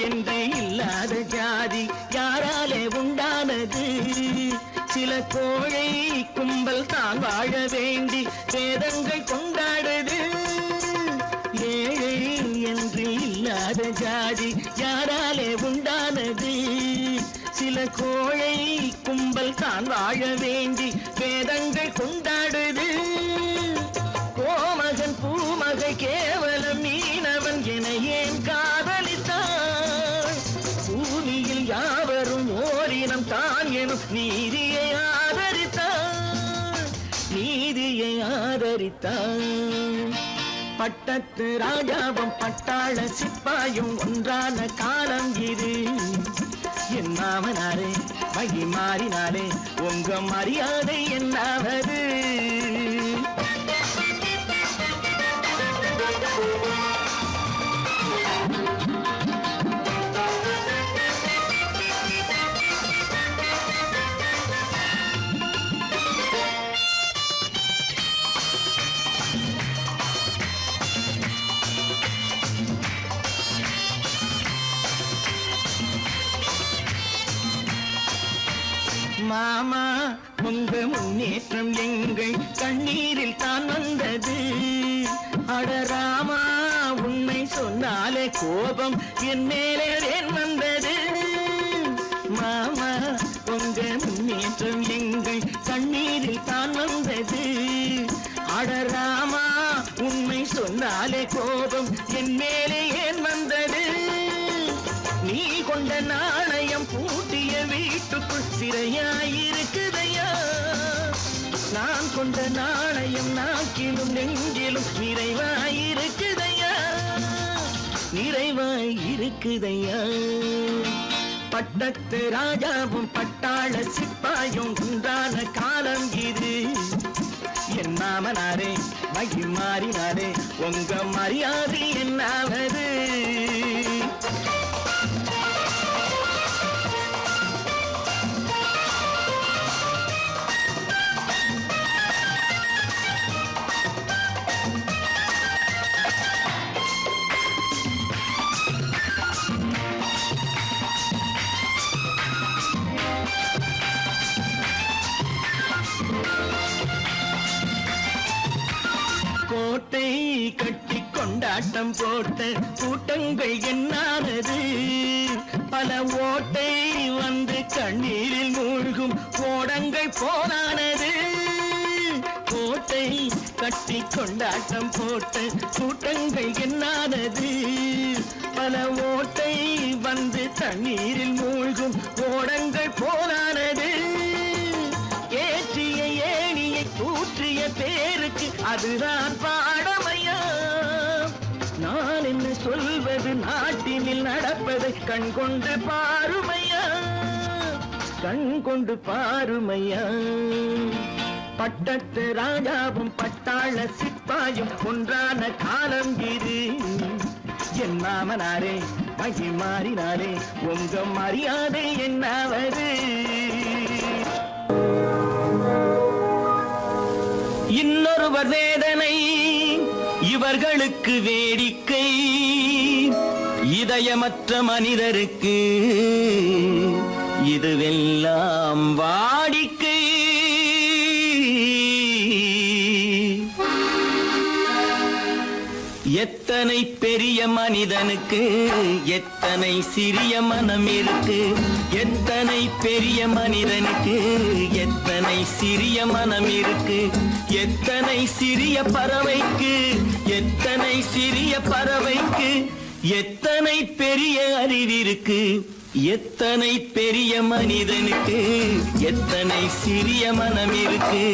என்று இல்லாத ஜாதி யாராலே உண்டானது. சில கோழை கும்பல் தான் வாழ வேண்டி வேதங்கள் கொண்டாடுது. ஏழை என்று இல்லாத ஜாதி யாராலே உண்டானது. சில கோழை கும்பல் தான் வாழ வேண்டி வேதங்கள் கொண்டாடுது. கோமகன் பூமகை கேவலம் மீனவன் என ஏன் காதலித்தான். பூமியில் யாவரும் ஓரினம் தான் எனும் நீதியை ஆதரித்தான், நீதியை ஆதரித்தான். பட்டத்து ராஜாவும் பட்டாள சிப்பாயும் ஒன்றான காலம் இது. என் மாமனாரே வழி மாறினாலே உங்க மரியாதை என்னாவது. மாமா உங்க முன்னேற்றம் எங்கள் கண்ணீரில் தான் வந்தது. அடராமா உன்னை சொன்னாலே கோபம் என் மேலே ஏன் வந்தது. மாமா உங்க முன்னேற்றம் எங்கள் கண்ணீரில் தான் வந்தது. அடராமா உண்மை சொன்னாலே கோபம் என் மேலே ஏன் வந்தது. நீ கொண்ட நாணயம் பூட்டிய வீட்டுக்குள் சிறையாயிருக்குதையா. நான் கொண்ட நாணயம் நாக்கிலும் நெஞ்சிலும் நிறைவாயிருக்குதையா, நிறைவாயிருக்குதையா. பட்டத்து ராஜாவும் பட்டாள சிப்பாயும் உண்டான காலம் இது. என் மாமனாரே மகி மாறினாரே உங்க மரியாதை என்னாவது. கோட்டை கட்டி கொண்டாட்டம் போட்ட கூட்டங்கள் என்னானது. பல ஓட்டை வந்து கண்ணீரில் மூழ்கும் ஓடங்கள் போனானது. கோட்டை கட்டி கொண்டாட்டம் போட்ட கூட்டங்கள் என்னானது. பல ஓட்டை வந்து தண்ணீரில் மூழ்கும் ஓடங்கள் போனானது. ஏற்றிய ஏணியை தூற்றிய பேருக்கு அதுதான் பாடமையா. நான் என்ன சொல்வது, நாட்டினில் நடப்பதை கண் கொண்டு பாருமையா, கண் கொண்டு பாருமையா. பட்டத்து ராஜாவும் பட்டாள சிப்பாயும் ஒன்றான காலம் இது. என் மாமனாரே மகி மாறினாரே உங்க மரியாதை என்னாவது. இன்னொருவர் வேதனை இவர்களுக்கு வேடிக்கை. இதயமற்ற மனிதருக்கு இதுவெல்லாம் வாடிக்கை. எத்தனை பெரிய மனிதனுக்கு எத்தனை சிறிய மனம் இருக்கு. எத்தனை பெரிய மனிதனுக்கு எத்தனை சிறிய மனம் இருக்கு. எத்தனை சிறிய பறவைக்கு எத்தனை சிறிய பறவைக்கு எத்தனை பெரிய அறிவிருக்கு. எத்தனை பெரிய மனிதனுக்கு எத்தனை சிறிய மனம் இருக்கு.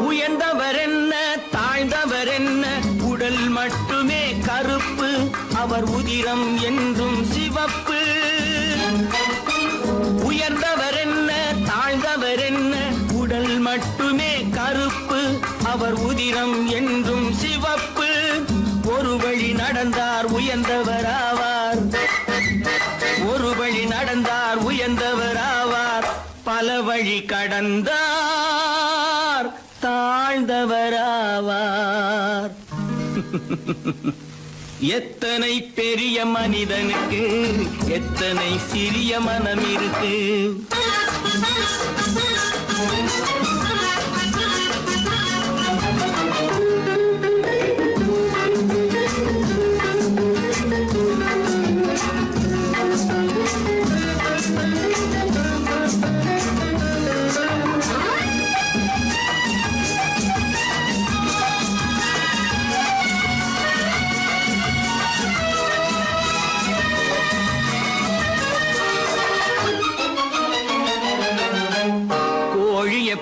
உயர்ந்தவர் என்ன தாழ்ந்தவர் என்ன, உடல் மட்டுமே கருப்பு, அவர் உதிரம் என்றும் சிவப்பு. உயர்ந்தவர் என்ன தாழ்ந்தவர் என்ன, உடல் மட்டுமே கருப்பு, அவர் உதிரம் என்றும் சிவப்பு. ஒரு வழி நடந்தார் உயர்ந்தவர் ஆவார், ஒரு வழி நடந்தார் உயர்ந்தவர் ஆவார். பல வழி கடந்தார் தாழ்ந்தவராவார். எத்தனை பெரிய மனிதனுக்கு எத்தனை சிறிய மனம் இருக்கு.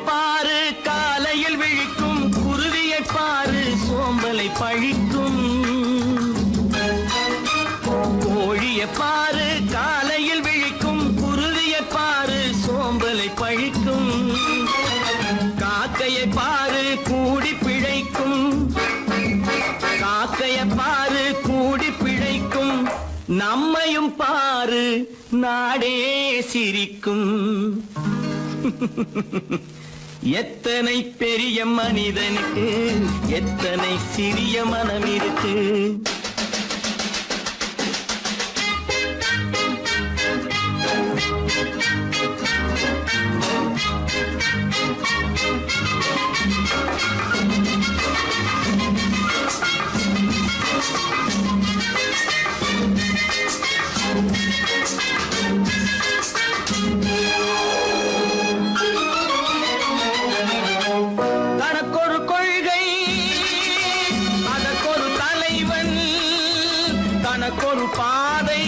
பாரு காலையில் விழிக்கும் குருவியை பாரு சோம்பலை பழிக்கும். கோழியை பாரு காலையில் விழிக்கும் குருவியை பாரு சோம்பலை பழிக்கும். காக்கையை பாரு கூடி பிழைக்கும், காக்கையை பாரு கூடி பிழைக்கும். நம்மை சிரிப்பையும் பாரு நாடே சிரிக்கும். எத்தனை பெரிய மனிதனுக்கு எத்தனை சிறிய மனம் இருக்கு. தனக்கொரு கொள்கை அதற்கொரு தலைவன், தனக்கொரு பாதை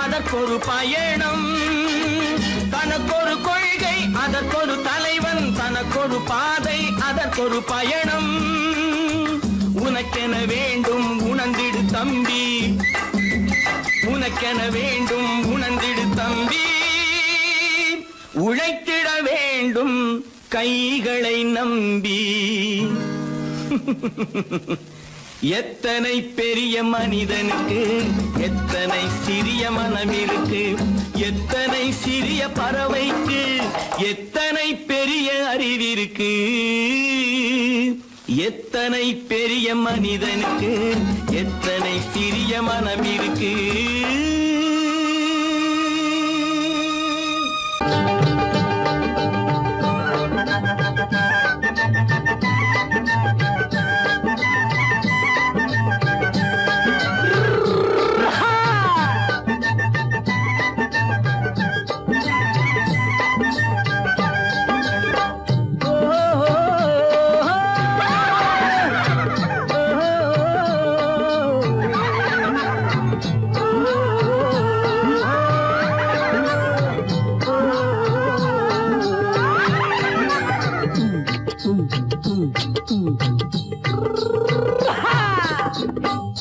அதற்கொரு பயணம். தனக்கொரு கொள்கை அதற்கொரு தலைவன், தனக்கொரு பாதை அதற்கொரு பயணம். உனக்கென வேண்டும் உணர்ந்திடு தம்பி, உனக்கென வேண்டும் உணர்ந்திடு தம்பி. உழைத்திட வேண்டும் கைகளை நம்பி. எத்தனை பெரிய மனிதனுக்கு எத்தனை சிறிய மனம் இருக்கு. எத்தனை சிறிய பறவைக்கு எத்தனை பெரிய அறிவிருக்கு. எத்தனை பெரிய மனிதனுக்கு எத்தனை சிறிய மனம் இருக்கு.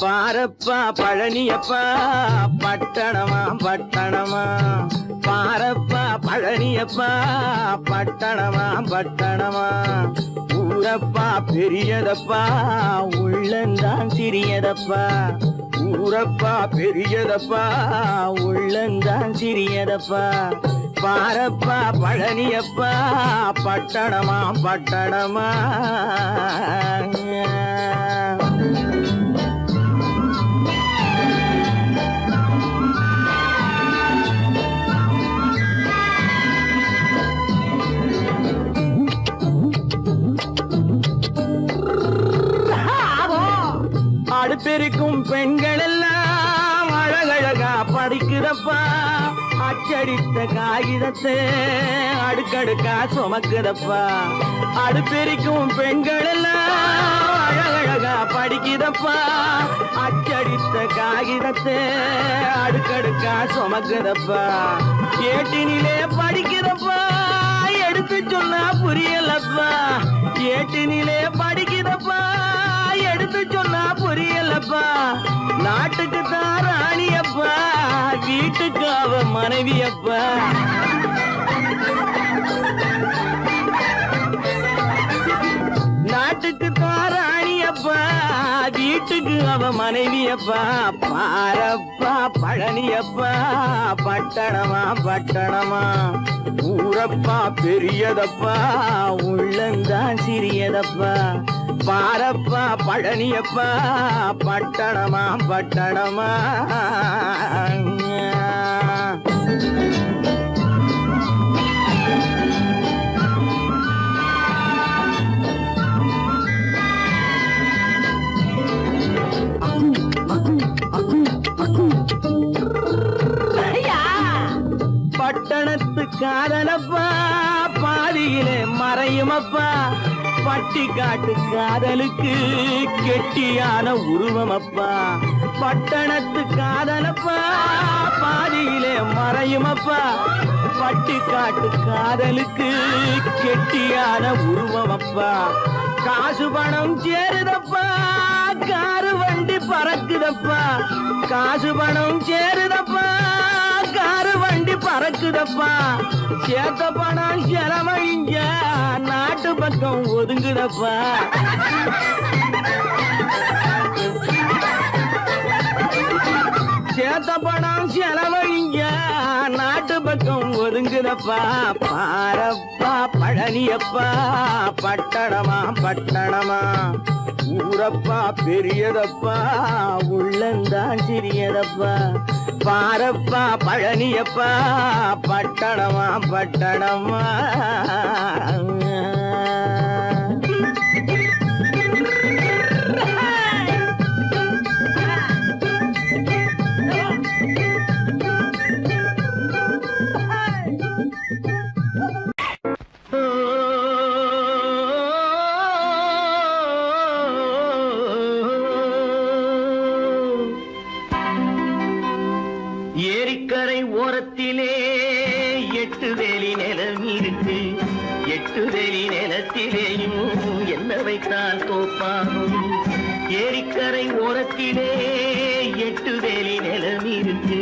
பாரப்பா பழனியப்பா பட்டணமா பட்டணமா. பாரப்பா பழனியப்பா பட்டணமா பட்டணமா. ஊரப்பா பெரியதப்பா உள்ளந்தான் சிறியதப்பா. ஊரப்பா பெரியதப்பா உள்ளந்தான் சிறியதப்பா. பாரப்பா பழனியப்பா பட்டணமா பட்டணமா. அடுப்பெருக்கும் பெண்கள் எல்லாம் அழகழகா படிக்கிறப்பா. அச்சடித்த காகிதத்தை அடுக்கடுக்கா சுமக்குதப்பா. அடுப்பெருக்கும் பெண்கள் எல்லாம் அழகழகா படிக்கிறப்பா. அச்சடித்த காகிதத்தை அடுக்கடுக்கா சுமக்குதப்பா. ஏட்டினிலே படிக்கிறப்பா எடுத்து சொன்னா புரியலப்பா. ஏட்டினிலே படிக்கிறப்பா எடுத்து சொன்னா புரியலப்பா. நாட்டுக்கு தான் ராணியப்பா வீட்டுக்கு அவ மனைவியப்பா. நாட்டுக்கு தான் ராணியப்பா வீட்டுக்கு அவ மனைவியப்பா. பாரப்பா பழனியப்பா பட்டணமா பட்டணமா. ஊரப்பா பெரியதப்பா உள்ளந்தான் சிறியதப்பா. பாரப்பா பழனியப்பா பட்டணமா பட்டணமா. பட்டணத்து காதலப்பா பாதியிலே மறையுமப்பா. பட்டி காட்டு காதலுக்கு கெட்டியான உருவமப்பா. பட்டணத்து காதலப்பா பாதியிலே மறையுமப்பா. பட்டி காட்டு காதலுக்கு கெட்டியான உருவமப்பா. காசு பணம் சேருதப்பா காரு வண்டி பறக்குதப்பா. காசு பணம் சேருதப்பா காரு வண்டி பறக்குதப்பா. சேத்த பணம் செலவழிஞ்ச நாட்டு பக்கம் ஒதுங்குதப்பா. சேத்த பணம் செலவழிங்க நாட்டு பக்கம் ஒதுங்குதப்பா பாரப்பா பழனியப்பா பட்டணமா பட்டணமா ஊரப்பா பெரியதப்பா உள்ளந்தான் சிறியதப்பா பாரப்பா பழனியப்பா பட்டணமா பட்டணமா ஏரிக்கரை ஓரத்திலே 8 வேலி நிலம் இருக்கு 8 வேலி நிலத்திலேயும் என்ன வைத்தால் தோப்பாகும் ஏரிக்கரை ஓரத்திலே 8 வேலி நிலம் இருக்கு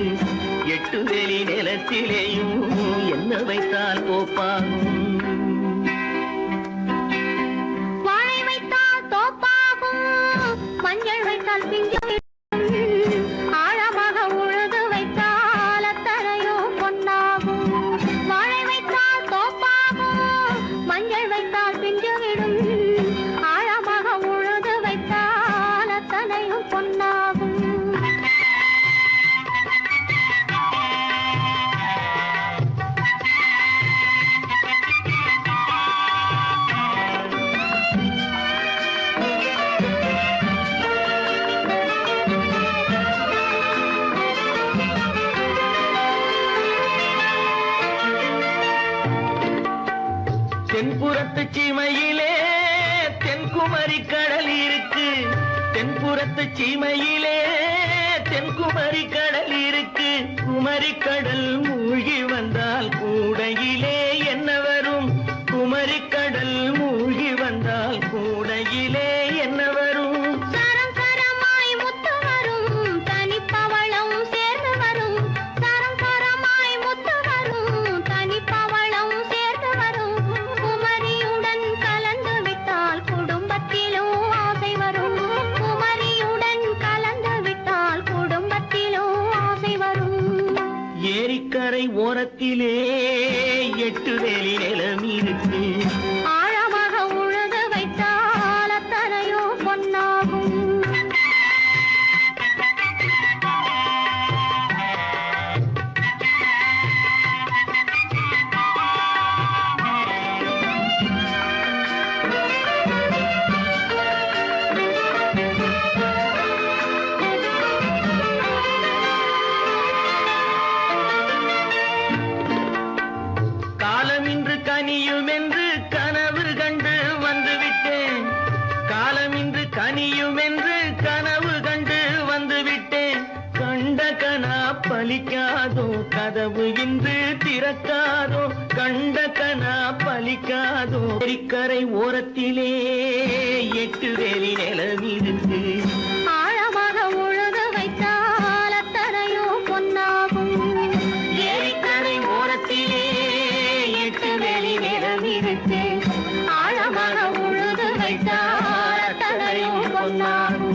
8 வேலி நிலத்திலேயும் என்ன வைத்தால் தோப்பாகும் வாழை வைத்தால் தோப்பாகும் மஞ்சள் வைத்தால் பிஞ்சு ஆழமாக உழுது வைத்தால் அத்தனையோ பொன்னாகும் வாழை வைத்தால் தோப்பாகும் மஞ்சள் வைத்தால் பிஞ்சு விடும் ஆழமாக உழுது வைத்தால் அத்தனையும் பொன்னாகும் தென்புறத்து சீமையிலே தென்குமரி கடல் இருக்கு தென்புறத்து சீமையிலே தென்குமரி கடல் இருக்கு குமரி கடல் மூழ்கி வந்தால் கூடையிலே என்ன வரும் குமரி கடல் மூழ்கி வந்தால் கூடையிலே என்ன வரும் சரம் சரமாய் முத்து வரும் தனிப்பவளம் சேர்ந்து வரும் சரம் சரமாய் முத்து வரும் தனிப்பவளம் சேர்ந்து வரும் குமரியுடன் கலந்து விட்டால் குடும்பத்திலும் ஆசை வரும் குமரியுடன் கலந்து விட்டால் குடும்பத்திலும் ஆசை வரும் ஏரிக்கரை ஓரத்திலே 8 வேலி நிலம் இருக்கு ஆழமாக உழுது வைத்தால் அத்தனையோ பொன்னாகும் காலம் இன்று கனியும் என்று கனவு கண்டு வந்துவிட்டேன் காலம் இன்று கனியும் என்று கனவு கண்டு வந்துவிட்டேன் கண்ட கனா பலிக்காதோ கதவு இன்று திறக்காதோ கண்ட கனா பலிக்காதோ ஏரிக்கரை ஓரத்திலே 8 வேலி நிலம் இருக்கு ஆழமாக உழுது வைத்தால் அத்தனையோ பொன்னாகும் ஏரிக்கரை ஓரத்திலே 8 வேலி நிலம் இருக்கு ஆழமாக உழுது வைத்தால் அத்தனையோ பொன்னாகும்